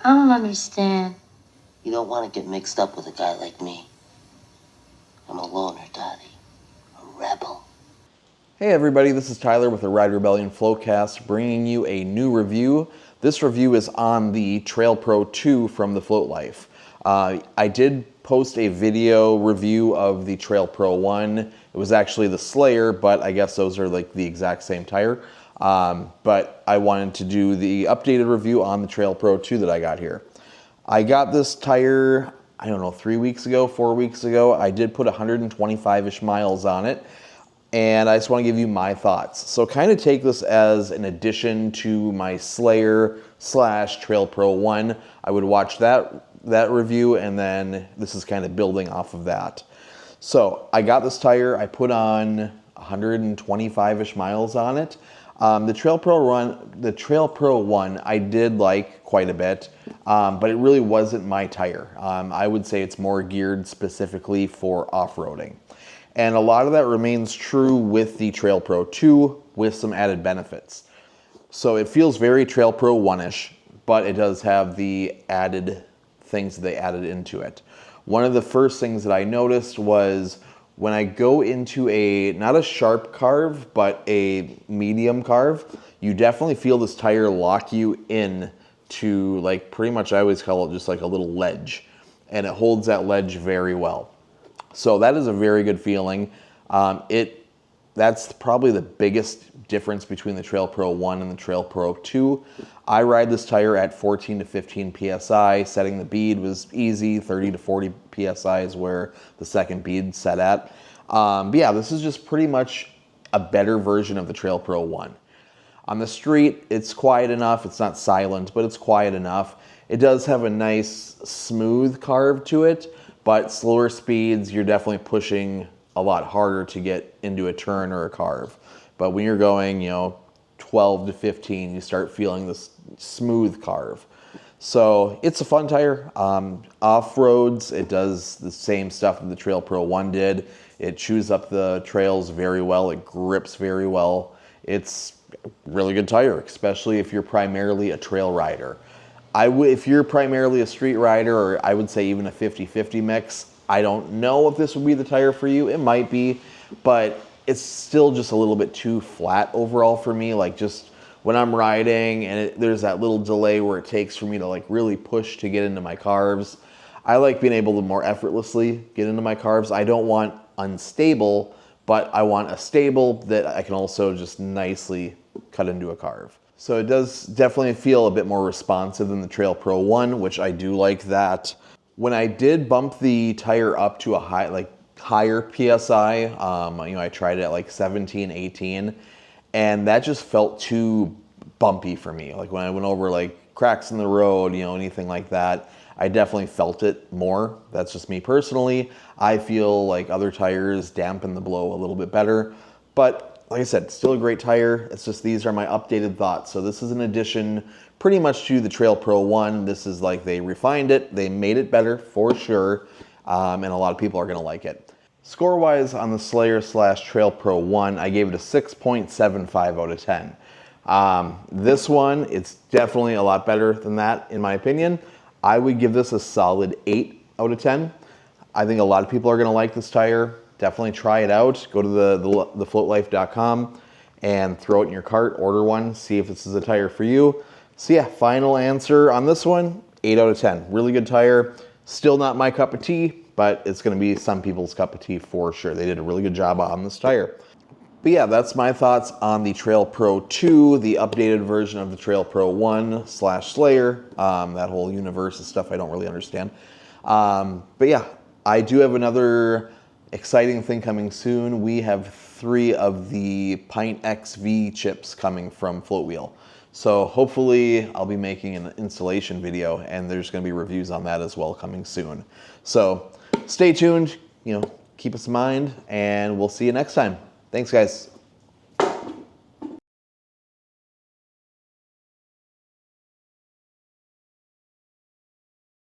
I don't understand. You don't want to get mixed up with a guy like me. I'm a loner, Dottie. A rebel. Hey everybody, this is Tyler with the Ride Rebellion Floatcast, bringing you a new review. This review is on the Trail Pro 2 from the Float Life. I did post a video review of the Trail Pro 1. It was actually the Slayer, but I guess those are like the exact same tire. But I wanted to do the updated review on the Trail Pro 2 that I got here. I got this tire, I don't know, 3 weeks ago, 4 weeks ago. I did put 125-ish miles on it. And I just want to give you my thoughts. So kind of take this as an addition to my Slayer / Trail Pro 1. I would watch that review, and then this is kind of building off of that. So I got this tire. I put on 125-ish miles on it. The Trail Pro 1, I did like quite a bit, but it really wasn't my tire. I would say it's more geared specifically for off-roading. And a lot of that remains true with the Trail Pro 2 with some added benefits. So it feels very Trail Pro 1-ish, but it does have the added things that they added into it. One of the first things that I noticed was when I go into not a sharp carve, but a medium carve, you definitely feel this tire lock you in to, like, pretty much, I always call it just like a little ledge. And it holds that ledge very well. So that is a very good feeling. That's probably the biggest difference between the Trail Pro 1 and the Trail Pro 2. I ride this tire at 14 to 15 PSI. Setting the bead was easy. 30 to 40 PSI is where the second bead set at. But yeah, this is just pretty much a better version of the Trail Pro 1. On the street, it's quiet enough. It's not silent, but it's quiet enough. It does have a nice smooth carve to it. But slower speeds, you're definitely pushing a lot harder to get into a turn or a carve. But when you're going, 12 to 15, you start feeling this smooth carve. So it's a fun tire. Off-roads, it does the same stuff that the Trail Pro 1 did. It chews up the trails very well. It grips very well. It's a really good tire, especially if you're primarily a trail rider. If you're primarily a street rider, or I would say even a 50-50 mix, I don't know if this would be the tire for you. It might be, but it's still just a little bit too flat overall for me. Like, just when I'm riding and there's that little delay where it takes for me to like really push to get into my carves. I like being able to more effortlessly get into my carves. I don't want unstable, but I want a stable that I can also just nicely cut into a carve. So it does definitely feel a bit more responsive than the Trail Pro 1, which I do like that. When I did bump the tire up to a higher PSI, I tried it at like 17, 18, and that just felt too bumpy for me. Like when I went over like cracks in the road, anything like that, I definitely felt it more. That's just me personally. I feel like other tires dampen the blow a little bit better, but like I said, still a great tire. It's just these are my updated thoughts. So this is an addition pretty much to the Trail Pro 1. This is like they refined it. They made it better for sure. And a lot of people are going to like it. Score-wise on the Slayer / Trail Pro 1, I gave it a 6.75 out of 10. This one, it's definitely a lot better than that in my opinion. I would give this a solid 8 out of 10. I think a lot of people are going to like this tire. Definitely try it out. Go to the FloatLife.com and throw it in your cart, order one, see if this is a tire for you. So yeah, final answer on this one, 8 out of 10. Really good tire. Still not my cup of tea, but it's going to be some people's cup of tea for sure. They did a really good job on this tire. But yeah, that's my thoughts on the Trail Pro 2, the updated version of the Trail Pro 1 / Slayer. That whole universe of stuff I don't really understand. But yeah, I do have another exciting thing coming soon. We have 3 of the Pint XV chips coming from FloatWheel. So hopefully I'll be making an installation video, and there's going to be reviews on that as well coming soon. So stay tuned, keep us in mind, and we'll see you next time. Thanks, guys.